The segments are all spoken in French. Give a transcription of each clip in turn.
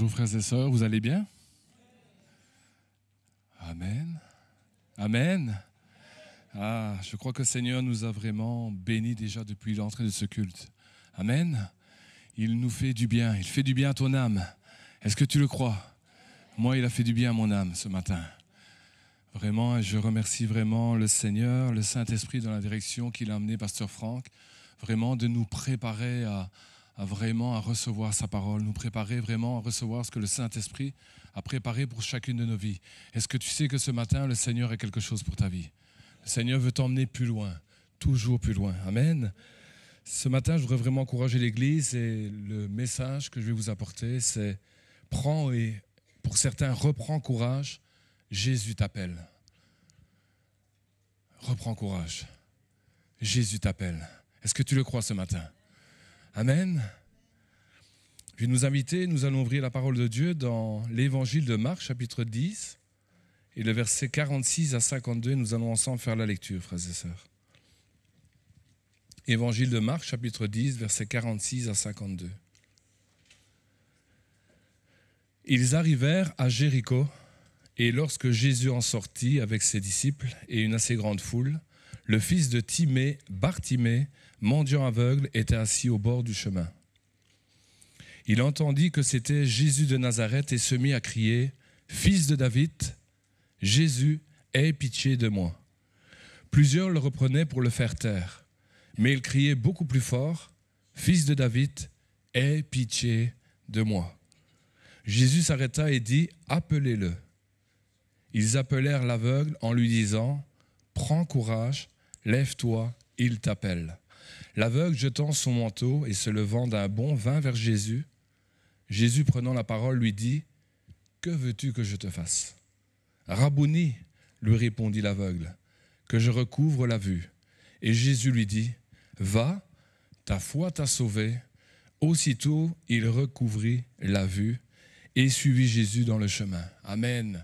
Bonjour frères et sœurs, vous allez bien? Amen. Amen. Ah, je crois que le Seigneur nous a vraiment bénis déjà depuis l'entrée de ce culte. Amen. Il nous fait du bien, il fait du bien à ton âme. Est-ce que tu le crois? Moi, il a fait du bien à mon âme ce matin. Vraiment, je remercie vraiment le Seigneur, le Saint-Esprit dans la direction qu'il a amené Pasteur Franck, vraiment de nous préparer à vraiment à recevoir sa parole, nous préparer vraiment à recevoir ce que le Saint-Esprit a préparé pour chacune de nos vies. Est-ce que tu sais que ce matin, le Seigneur a quelque chose pour ta vie? Le Seigneur veut t'emmener plus loin, toujours plus loin. Amen. Ce matin, je voudrais vraiment encourager l'Église et le message que je vais vous apporter, c'est « Prends et, pour certains, reprends courage, Jésus t'appelle. » Reprends courage, Jésus t'appelle. Est-ce que tu le crois ce matin? Amen. Je vais nous inviter, nous allons ouvrir la parole de Dieu dans l'évangile de Marc, chapitre 10, et le verset 46 à 52, nous allons ensemble faire la lecture, frères et sœurs. Évangile de Marc, chapitre 10, versets 46 à 52. Ils arrivèrent à Jéricho, et lorsque Jésus en sortit avec ses disciples et une assez grande foule, le fils de Timée, Bartimée, mendiant aveugle, était assis au bord du chemin. Il entendit que c'était Jésus de Nazareth et se mit à crier « Fils de David, Jésus, aie pitié de moi !» Plusieurs le reprenaient pour le faire taire, mais il criait beaucoup plus fort « Fils de David, aie pitié de moi !» Jésus s'arrêta et dit « Appelez-le !» Ils appelèrent l'aveugle en lui disant « Prends courage, lève-toi, il t'appelle. » L'aveugle, jetant son manteau et se levant d'un bond, vint vers Jésus. Jésus, prenant la parole, lui dit « Que veux-tu que je te fasse ?» « Rabouni, lui répondit l'aveugle, que je recouvre la vue. Et Jésus lui dit « Va, ta foi t'a sauvé. » Aussitôt, il recouvrit la vue et suivit Jésus dans le chemin. Amen.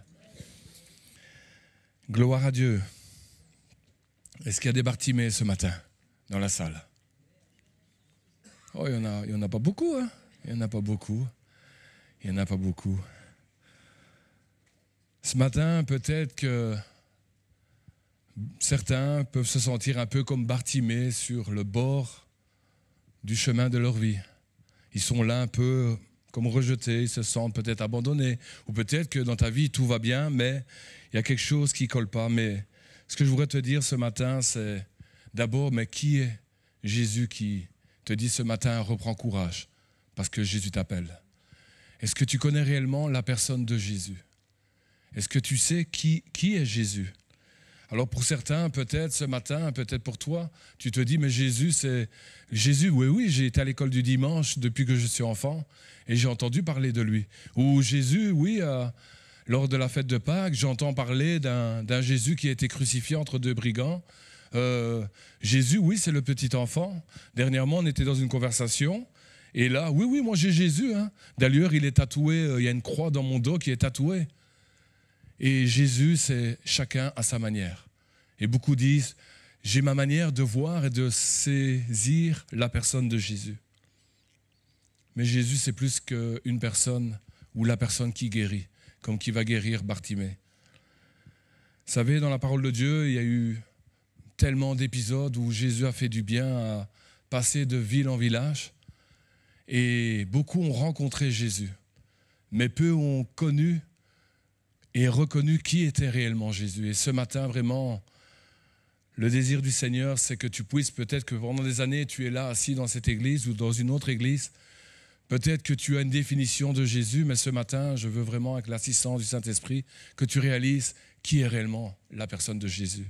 Gloire à Dieu. Est-ce qu'il y a des Bartimée ce matin dans la salle? Oh, il y en a pas beaucoup, hein? Il n'y en a pas beaucoup. Il n'y en a pas beaucoup. Ce matin, peut-être que certains peuvent se sentir un peu comme Bartimée sur le bord du chemin de leur vie. Ils sont là un peu comme rejetés, ils se sentent peut-être abandonnés. Ou peut-être que dans ta vie, tout va bien, mais il y a quelque chose qui ne colle pas. Mais ce que je voudrais te dire ce matin, c'est d'abord, mais qui est Jésus qui te dit ce matin, reprends courage, parce que Jésus t'appelle? Est-ce que tu connais réellement la personne de Jésus? Est-ce que tu sais qui est Jésus? Alors pour certains, peut-être ce matin, peut-être pour toi, tu te dis, mais Jésus, c'est... Jésus, oui, j'ai été à l'école du dimanche depuis que je suis enfant, et j'ai entendu parler de lui. Ou Jésus, oui, lors de la fête de Pâques, j'entends parler d'un Jésus qui a été crucifié entre deux brigands. Jésus, oui, c'est le petit enfant. Dernièrement, on était dans une conversation, et là, oui, moi j'ai Jésus. Hein. D'ailleurs, il est tatoué, il y a une croix dans mon dos qui est tatouée. Et Jésus, c'est chacun à sa manière. Et beaucoup disent, j'ai ma manière de voir et de saisir la personne de Jésus. Mais Jésus, c'est plus qu'une personne ou la personne qui guérit, comme qui va guérir Bartimée. Vous savez, dans la parole de Dieu, il y a eu tellement d'épisodes où Jésus a fait du bien à passer de ville en village. Et beaucoup ont rencontré Jésus. Mais peu ont connu et reconnu qui était réellement Jésus. Et ce matin, vraiment, le désir du Seigneur, c'est que tu puisses, peut-être que pendant des années, tu es là, assis dans cette église ou dans une autre église. Peut-être que tu as une définition de Jésus, mais ce matin, je veux vraiment, avec l'assistance du Saint-Esprit, que tu réalises qui est réellement la personne de Jésus.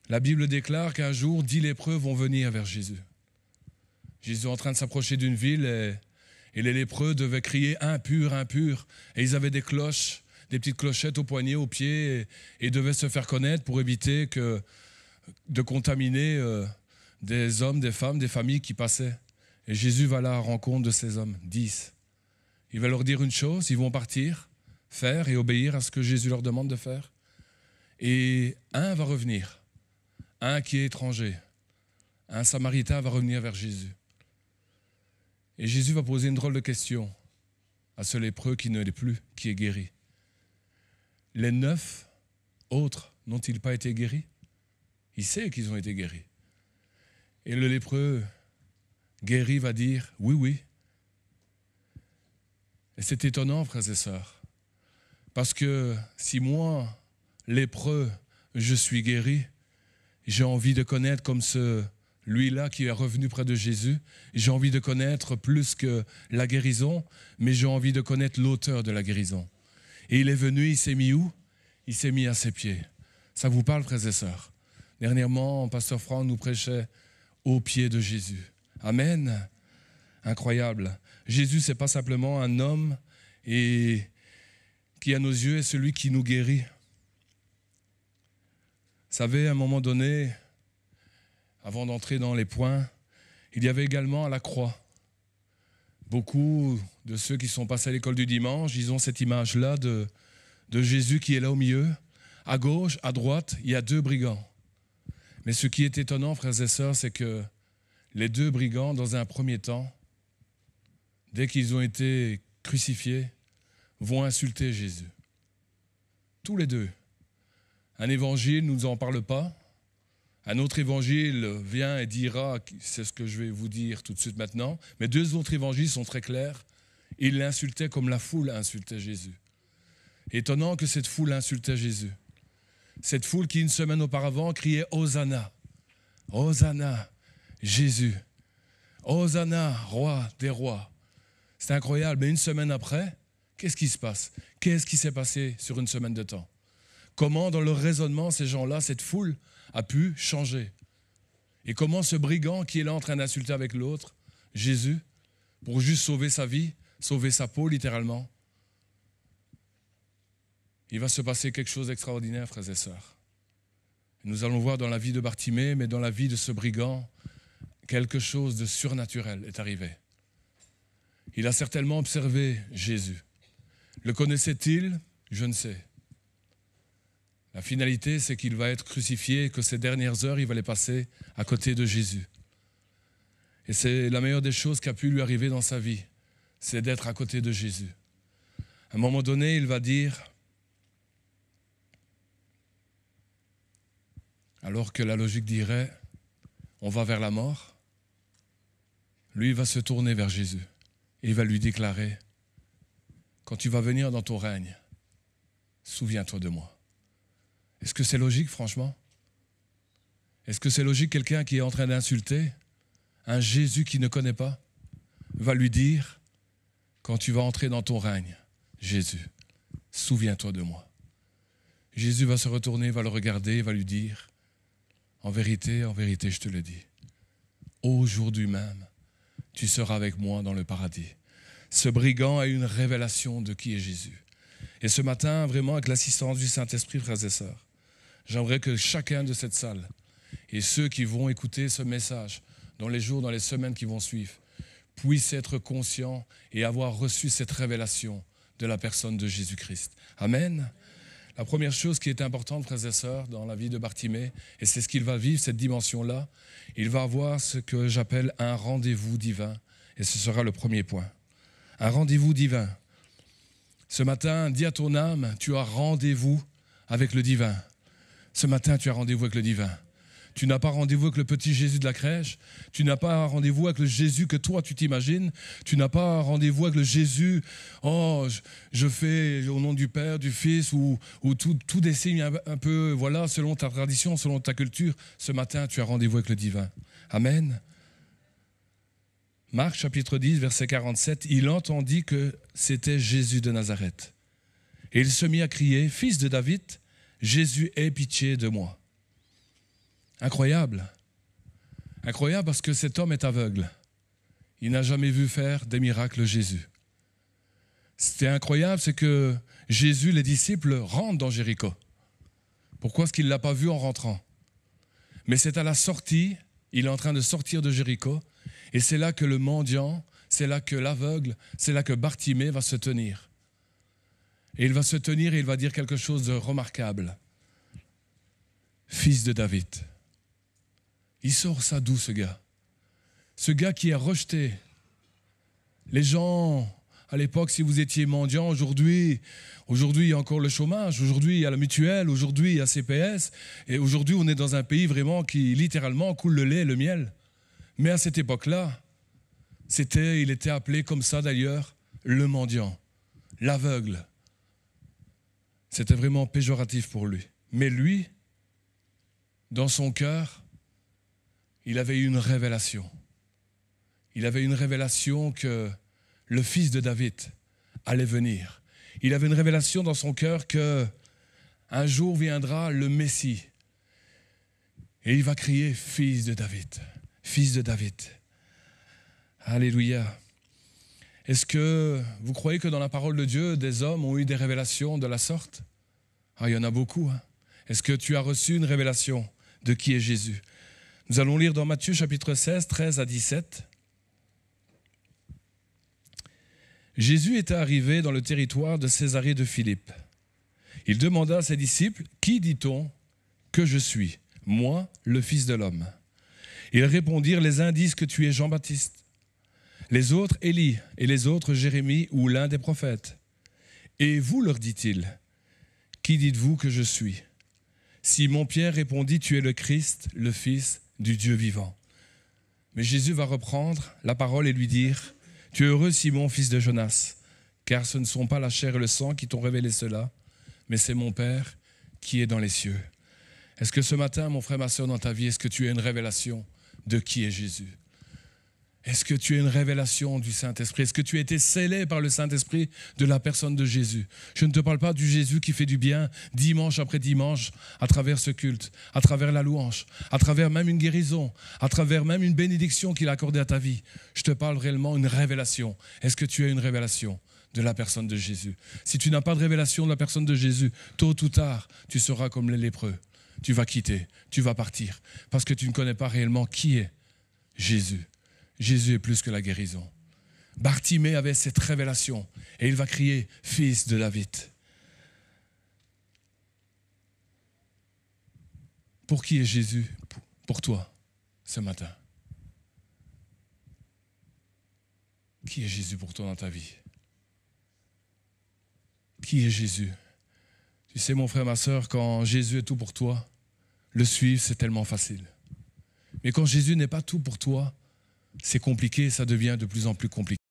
La Bible déclare qu'un jour, 10 lépreux vont venir vers Jésus. Jésus est en train de s'approcher d'une ville et les lépreux devaient crier « impur, impur ». Et ils avaient des cloches, des petites clochettes au poignet, aux pieds, et devaient se faire connaître pour éviter de contaminer des hommes, des femmes, des familles qui passaient. Et Jésus va à la rencontre de ces hommes, 10. Il va leur dire une chose, ils vont partir, faire et obéir à ce que Jésus leur demande de faire. Et un va revenir, un qui est étranger, un Samaritain va revenir vers Jésus. Et Jésus va poser une drôle de question. à ce lépreux qui ne l'est plus, qui est guéri. Les 9 autres n'ont-ils pas été guéris? Il sait qu'ils ont été guéris. Et le lépreux guéri va dire « oui, oui ». Et c'est étonnant, frères et sœurs, parce que si moi, lépreux, je suis guéri, j'ai envie de connaître comme lui-là qui est revenu près de Jésus, j'ai envie de connaître plus que la guérison, mais j'ai envie de connaître l'auteur de la guérison. Et il est venu, il s'est mis où? Il s'est mis à ses pieds. Ça vous parle, frères et sœurs? Dernièrement, pasteur Franck nous prêchait aux pieds de Jésus. Amen. Incroyable. Jésus, ce n'est pas simplement un homme et qui, à nos yeux, est celui qui nous guérit. Vous savez, à un moment donné, avant d'entrer dans les points, il y avait également à la croix. Beaucoup de ceux qui sont passés à l'école du dimanche, ils ont cette image-là de Jésus qui est là au milieu. À gauche, à droite, il y a 2 brigands. Mais ce qui est étonnant, frères et sœurs, c'est que les 2 brigands, dans un premier temps, dès qu'ils ont été crucifiés, vont insulter Jésus. Tous les 2. Un évangile ne nous en parle pas. Un autre évangile vient et dira, c'est ce que je vais vous dire tout de suite maintenant, mais 2 autres évangiles sont très clairs. Ils l'insultaient comme la foule insultait Jésus. Étonnant que cette foule insultait Jésus. Cette foule qui, une semaine auparavant, criait « Hosanna ». Hosanna, Jésus. Hosanna, roi des rois. C'est incroyable. Mais une semaine après, qu'est-ce qui se passe? Qu'est-ce qui s'est passé sur une semaine de temps? Comment, dans leur raisonnement, ces gens-là, cette foule, a pu changer? Et comment ce brigand qui est là en train d'insulter avec l'autre, Jésus, pour juste sauver sa vie, sauver sa peau littéralement, il va se passer quelque chose d'extraordinaire, frères et sœurs. Nous allons voir dans la vie de Bartimée, mais dans la vie de ce brigand, quelque chose de surnaturel est arrivé. Il a certainement observé Jésus. Le connaissait-il? Je ne sais. La finalité, c'est qu'il va être crucifié et que ces dernières heures, il va les passer à côté de Jésus. Et c'est la meilleure des choses qui a pu lui arriver dans sa vie, c'est d'être à côté de Jésus. À un moment donné, il va dire, alors que la logique dirait, on va vers la mort, lui, il va se tourner vers Jésus et il va lui déclarer, quand tu vas venir dans ton règne, souviens-toi de moi. Est-ce que c'est logique, franchement? Est-ce que c'est logique, quelqu'un qui est en train d'insulter un Jésus qu'il ne connaît pas va lui dire, quand tu vas entrer dans ton règne, Jésus, souviens-toi de moi. Jésus va se retourner, va le regarder, va lui dire, en vérité, je te le dis, aujourd'hui même, tu seras avec moi dans le paradis. Ce brigand a eu une révélation de qui est Jésus. Et ce matin, vraiment, avec l'assistance du Saint-Esprit, frères et sœurs, j'aimerais que chacun de cette salle et ceux qui vont écouter ce message dans les jours, dans les semaines qui vont suivre, puissent être conscients et avoir reçu cette révélation de la personne de Jésus-Christ. Amen. La première chose qui est importante, frères et sœurs, dans la vie de Bartimée, et c'est ce qu'il va vivre, cette dimension-là, il va avoir ce que j'appelle un rendez-vous divin. Et ce sera le premier point. Un rendez-vous divin. Ce matin, dis à ton âme, tu as rendez-vous avec le divin. Ce matin, tu as rendez-vous avec le divin. Tu n'as pas rendez-vous avec le petit Jésus de la crèche. Tu n'as pas rendez-vous avec le Jésus que toi, tu t'imagines. Tu n'as pas rendez-vous avec le Jésus, oh, je fais au nom du Père, du Fils, ou tout des signes un peu, voilà, selon ta tradition, selon ta culture. Ce matin, tu as rendez-vous avec le divin. Amen. Marc chapitre 10, verset 47, il entendit que c'était Jésus de Nazareth. Et il se mit à crier, « Fils de David, Jésus, aie pitié de moi. » Incroyable. Incroyable parce que cet homme est aveugle. Il n'a jamais vu faire des miracles Jésus. C'était incroyable, c'est que Jésus, les disciples, rentrent dans Jéricho. Pourquoi est-ce qu'il ne l'a pas vu en rentrant? Mais c'est à la sortie, il est en train de sortir de Jéricho, et c'est là que le mendiant, c'est là que l'aveugle, c'est là que Bartimée va se tenir. Et il va se tenir et il va dire quelque chose de remarquable. Fils de David. Il sort ça d'où, ce gars? Ce gars qui est rejeté. Les gens à l'époque, si vous étiez mendiant, aujourd'hui, il y a encore le chômage, aujourd'hui, il y a la mutuelle, aujourd'hui, il y a CPS. Et aujourd'hui, on est dans un pays vraiment qui, littéralement, coule le lait et le miel. Mais à cette époque-là, il était appelé comme ça d'ailleurs, le mendiant, l'aveugle. C'était vraiment péjoratif pour lui. Mais lui, dans son cœur, il avait eu une révélation. Il avait une révélation que le fils de David allait venir. Il avait une révélation dans son cœur que un jour viendra le Messie. Et il va crier, fils de David, fils de David. Alléluia. Est-ce que vous croyez que dans la parole de Dieu, des hommes ont eu des révélations de la sorte? Ah, il y en a beaucoup. Est-ce que tu as reçu une révélation de qui est Jésus? Nous allons lire dans Matthieu chapitre 16, 13 à 17. Jésus était arrivé dans le territoire de Césarée de Philippe. Il demanda à ses disciples, « Qui dit-on que je suis, moi, le Fils de l'homme ?» Ils répondirent, « Les uns disent que tu es Jean-Baptiste, les autres Élie, et les autres Jérémie ou l'un des prophètes. Et vous, leur dit-il, qui dites-vous que je suis ?» Simon-Pierre répondit, « Tu es le Christ, le Fils du Dieu vivant. » Mais Jésus va reprendre la parole et lui dire, « Tu es heureux, Simon, fils de Jonas, car ce ne sont pas la chair et le sang qui t'ont révélé cela, mais c'est mon Père qui est dans les cieux. » Est-ce que ce matin, mon frère, ma soeur, dans ta vie, est-ce que tu as une révélation de qui est Jésus? Est-ce que tu as une révélation du Saint-Esprit? Est-ce que tu as été scellé par le Saint-Esprit de la personne de Jésus? Je ne te parle pas du Jésus qui fait du bien dimanche après dimanche à travers ce culte, à travers la louange, à travers même une guérison, à travers même une bénédiction qu'il a accordée à ta vie. Je te parle réellement d'une révélation. Est-ce que tu as une révélation de la personne de Jésus? Si tu n'as pas de révélation de la personne de Jésus, tôt ou tard, tu seras comme les lépreux. Tu vas quitter, tu vas partir, parce que tu ne connais pas réellement qui est Jésus. Jésus est plus que la guérison. Bartimée avait cette révélation et il va crier « Fils de David ». Pour qui est Jésus pour toi ce matin? Qui est Jésus pour toi dans ta vie? Qui est Jésus? Tu sais, mon frère, ma soeur, quand Jésus est tout pour toi, le suivre, c'est tellement facile. Mais quand Jésus n'est pas tout pour toi, c'est compliqué, ça devient de plus en plus compliqué.